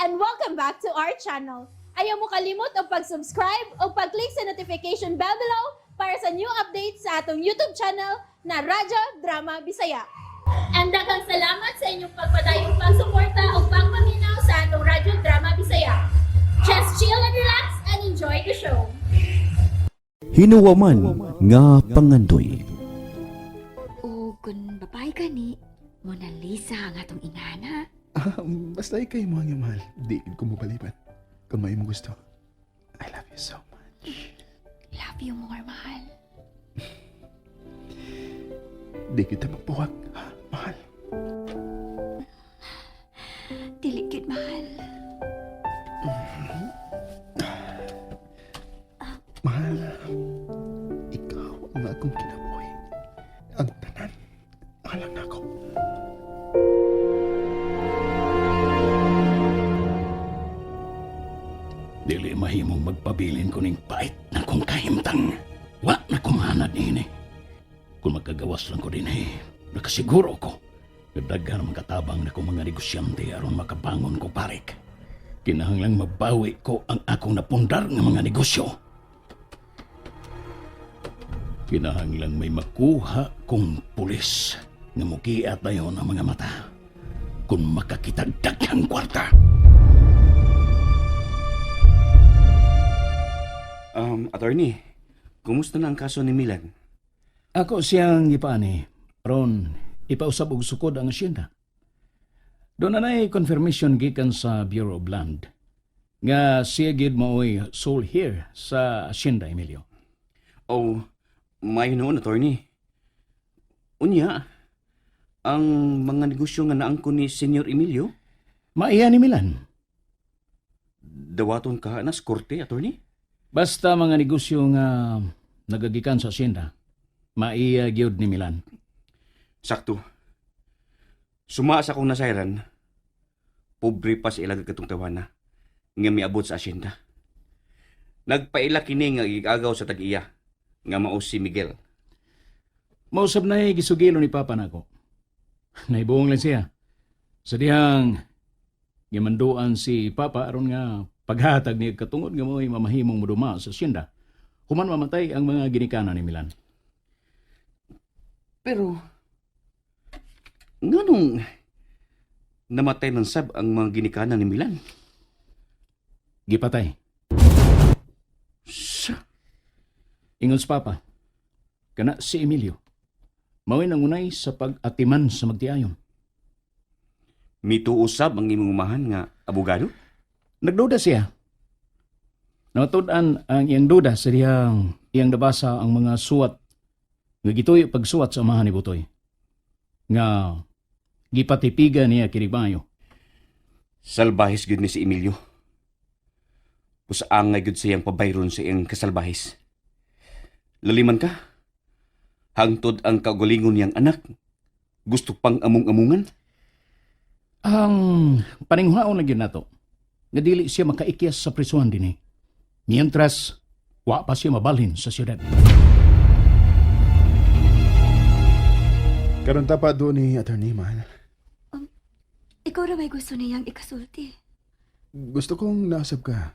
and welcome back to our channel. Ayaw mo kalimot o pag-subscribe o pag-click sa notification bell below para sa new updates sa atong YouTube channel na Radyo Drama Bisaya. And daghang salamat sa inyong pagpadayong pagsuporta o pagpaminaw sa atong Radyo Drama Bisaya. Just chill and relax and enjoy the show. Hinuwaman nga pangandoy. O kung babae ka ni, Mona Lisa ang atong inana. Basta ikay mo ang mahal. Di ko mo palipan. Kung may mo gusto. I love you so much. Love you more, mahal. Di kita magpuwag, ha, mahal. Dili gyud, mahal. Mahal, ikaw ang akong kinabuhi. Ang tanan, alam na ako. Dili mahimong magpabilin ko ning pait na kong kahimtang. Wa na kumanad niini. Kung magkagawas lang ko din nakasiguro ko. Kadaghan naman katabang na kong mga negosyante aron makabangon ko parik. Kinahanglang mabawi ko ang akong napundar ng mga negosyo. Kinahanglang may makuha kong pulis nga mukiat na yun ang mga mata. Kung makakitagdag ang kwarta. Attorney, kumusta na ang kaso ni Milan? Ako siyang ipani, ron ipausab og sukod ang asyenda. Doon na confirmation gikan sa Bureau of Land nga siya gid mao'y sole here sa asyenda, Emilio. O, may noon, attorney. Unya, ang mga negosyo nga naangko ni Senyor Emilio, Maiya ni Milan. dawaton ka na sa korte, attorney? Basta mga negosyo nga nagagikan sa asyenda, maiya gyud ni Milan. Sakto. Sumaas akong nasayran, pobre pa sa ilag katong tawana, nga miabot sa asyenda. Nagpaila kini nga igagaw sa tag-iya, nga mao si Miguel. Mausab na gisugilo ni Papa nako. Naibuong lang siya. Sa dihang gimanduan si Papa aron nga paghatag ni katungod nga mo'y mamahimong muduma sa asyenda. Human mamatay ang mga ginikanan ni Milan. Pero, nganong namatay ng sab ang mga ginikanan ni Milan? Gipatay. Sa, Ingon sa Papa, kana si Emilio. Mawin ang unay sa pag-atiman sa magtiayon. mituusab ang imong umahan nga abogado? Nagduda siya. Natudan ang iyang duda sa iyang nabasa ang mga suwat nga gituyo pagsuwat sa amahan ni Butoy. Nga gipatipigan niya kirigmayo. Salbahis gud ni si Emilio. Pusaangay gud siyang pabayron sa iyang kasalbahis. Laliman ka? Hangtod ang kaugalingon niyang anak. Gusto pang among-amungan? Ang paninghuaon na gyud nato. Nga dili siya makaikyas sa prisuhan dinhi. Mientras wa pa siya mabalhin sa siyudad. Karon ta pa doon ni attorney, mahal. Ikaw ra may gusto niyang ikasulti. Gusto kong nasab ka.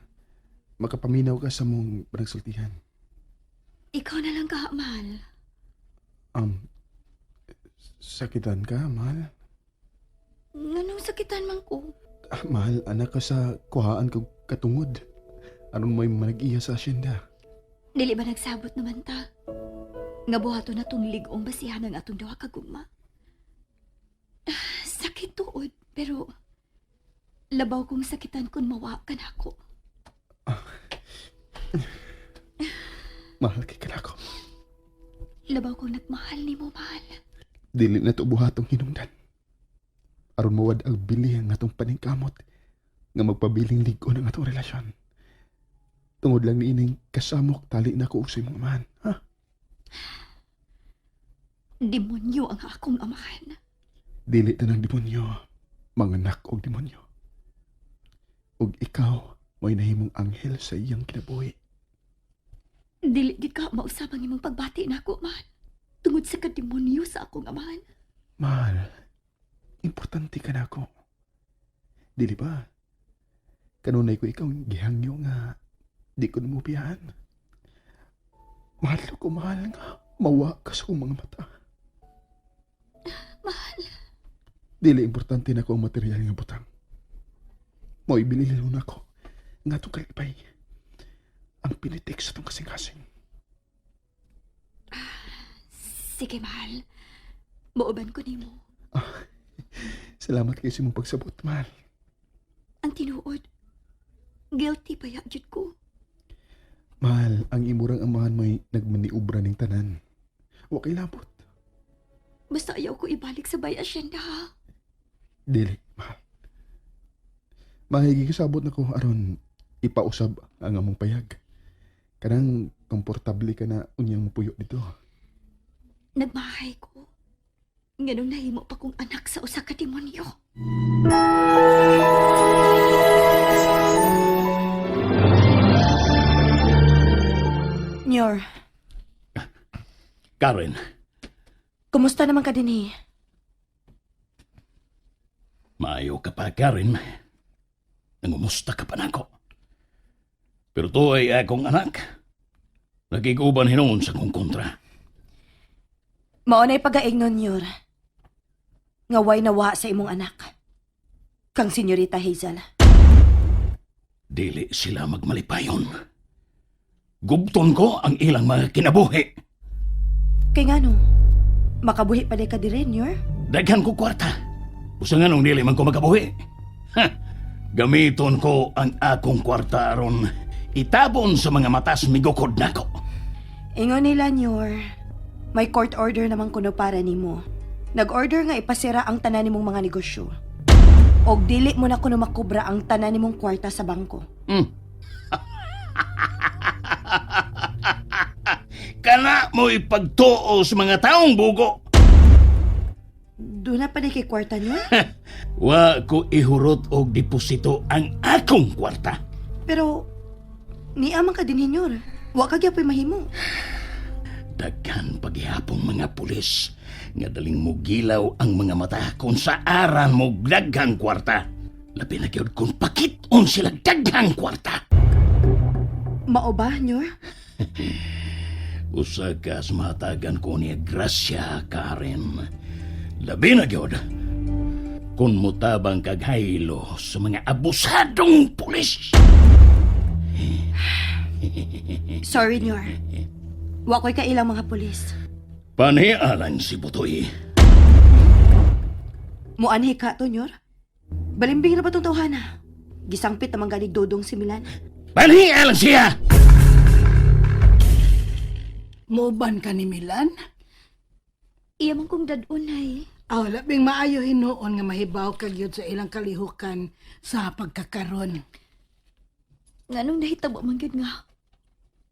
Makapaminaw ka sa mong panagsultihan. Ikaw na lang ka, mahal. Sakitan ka, mahal. Nganong sakitan man ko? Mahal, anak ka sa kuhaan kag katungod. Aron mo'y manag-iya sa asyenda. Dili ba nagsabot naman ta? Nga buhato na tong ligong basihan ng atong duha ka gugma. Sakit tuod, pero labaw kong sakitan kung mawa ka na ako. Mahal kay kanako. Labaw kong nagmahal ni mo, mahal. Dili na to buhatong hinungdan. Aron mawad ang bilihan nga tong paningkamot nga magpabiling ligo ng atong relasyon. Tungod lang ni ining kasamok tali na ko sa imong amahan, ha? Demonyo ang akong amahan. Dili ta ng demonyo, mga anak og demonyo. Ug ikaw, mo'y nahimong anghel sa iyang kinabuhi. Dili di ka mausab ang imong pagbati na ako, mahal. Tungod sa kademonyo sa akong amahan. Mahal, importante ka na ako. Dili ba? Kanunay ko ikaw gihangyo nga di ko namupihan. Mahal ko, mahal nga. Mawa ka sa akong mga mata. Mahal. Dili importante na ko ang material nga butang. Mo'y binililo na ko nga itong kalipay. Ang pinitik sa itong kasing-kasing. Sige, mahal. Mauban ko nimo. Salamat kayo sa mong pagsabot, mahal. Ang tinuod. Guilty pa ya jud ko. Mahal, ang imurang amahan mo'y nagmaniubra ng tanan. Wa kay labot. Basta ayaw ko ibalik sa bay asyenda, ha? Dili, mahal. Mahigi kasabot na ko aron ipausab ang among payag. Kanang komportable ka na unyang mupuyo dito. Nagmahay ko. Nganong nahimo pa kong anak sa usa ka demonyo. Nyor, Karen, kumusta naman ka din eh? maayo ka pa, Karen. Nangumusta ka pa nako. Pero to ay akong anak. Nagiguban hinuon sa kong kontra. Maunay pagaig nun, Nyor. Ngaway nawa sa imong anak. Kang Senyorita Hazel. Dili sila magmalipayon. Gubton ko ang ilang mga kinabuhi. Kay nga no, makabuhi pa ka di rin, Nyor. Daghan ko kwarta. Usa nga nung dili man ko magabuhi. Ha! Gamiton ko ang akong kwarta aron itabon sa mga matas migukod nako. Ingon nila, Nyor. May court order naman kuno para nimo. Nag-order nga ipasira ang tanan nimong mga negosyo. Og dili mo na kuno makubra ang tanan nimong kwarta sa bangko. Kana mo ipagtuo sa mga taong bugo. Doon na pa kay kwarta, Nyor. Wa ko ihurot og deposito ang akong kwarta. Pero, niamang ka din, Nyor. Wa ka gyapon mahimo. Daghan paghihapong mga pulis nga daling mo gilaw ang mga mata kung sa aran mo daghang kwarta. Labi na gyud kung pakit-on sila daghang kwarta. Mao ba, Nyor? Usa ka sa matagan ko niya grasya, Karen. Labi na gyud kung mutabang kag haylo sa mga abusadong pulis. Sorry, Nyor. Wa ko'y kailang mga pulis. Panialan si Butoy. Muanhi ka to, Nyor. Balimbing na ba itong tawhana? Gisangpit namang galig dodong si Milan. Panialan siya! Muban ka ni Milan? Iya man kong dadunay. Aw, labing maayo hinuon nga mahibaw kag yun sa ilang kalihukan sa pagkakaron. Nganong nahitabo man gyud nga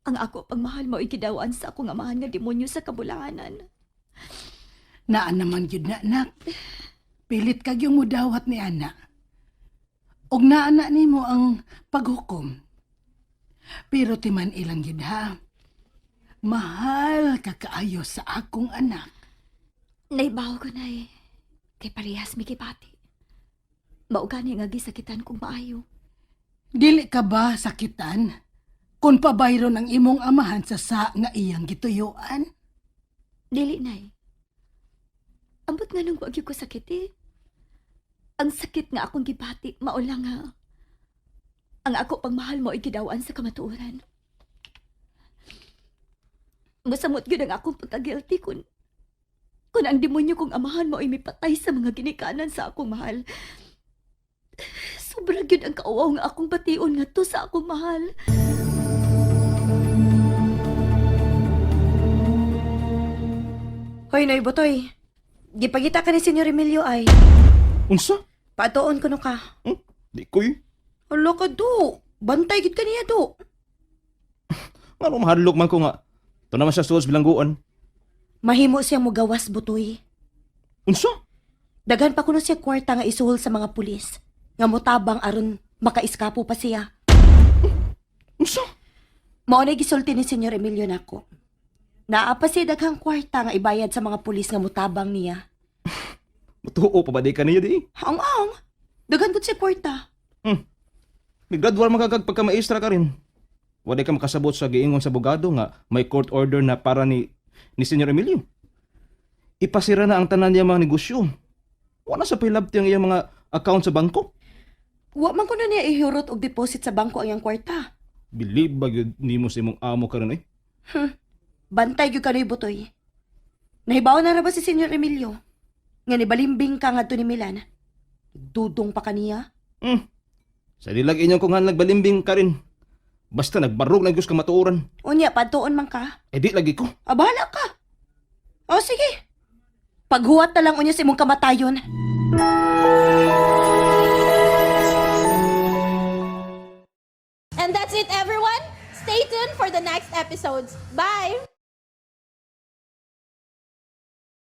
ang ako pagmahal mo ikidawaan sa akong amahan nga demonyo sa kabulahanan. Naan naman yun na, anak. Pilit kag yung mudawat ni Ana. Og naana ni mo ang paghukom. Pero timan ilang yun ha. Mahal ka kaayo sa akong anak. Naibaw ko na eh. Kay parehas mi kipati. Maugani nga gisakitan kong maayo. Dili ka ba sakitan? Kung pabayron ang imong amahan sa nga iyang gituyuan? Dili nay. Ambot nga nung wag ko sakit eh. Ang sakit nga akong gibati, maulang nga. Ang ako pagmahal mo ikidawaan sa kamatuoran. Masamot yun ang akong pagka-guilty kung ang demonyo kong amahan mo ay may patay sa mga ginikanan sa akong mahal. Sobra yun ang kauaw nga akong bation nga to sa akong mahal. Hoy, Noy Botoy. Gipagita ka ni Senyor Emilio ay. Unsa? Patuon ko no ka. Di ko'y. Hala ka do. Bantay gid kaniya do. Nga mahadlok man ko nga. Ito naman siya suwas bilangguan. Mahimo siyang mugawas, Botoy. Unsa? Daghan pa kuno siya kwarta nga isuhol sa mga pulis. Nga motabang aron makaiskapo pa siya. Unsa? Mao na gisulti ni Senyor Emilio nako. Naa pa siya daghang kwarta nga ibayad sa mga pulis nga motabang niya. Matuo pa ba di ka niya di? Ang-ang. Daghan gud siya kwarta. May gradual magagag pagka-maestra ka rin. Wala ka makasabot sa giingon sa abogado nga may court order na para ni Senyor Emilio. Ipasira na ang tanan niya mga negosyo. Wala sa pilabti ang iyang mga account sa bangko. Wa man ko na niya ihurot og deposit sa bangko ang iyang kwarta. Believe ba yun nimo sa imong amo ka rin eh? Bantay gyud kanoy butoy. Nahibaw na ra ba si Senyor Emilio? Nga nibalimbing ka ngadto ni Milan. Dudong pa kaniya? Sa dilag inyong kung nagbalimbing ka rin. Basta nagbarog na Diyos ka matuoran. Unya, pantuon man ka. Eh di lagi ko. Bahala ka. O sige. Paghuwat na lang unya sa imong kamatayon. And that's it, everyone. Stay tuned for the next episodes. Bye!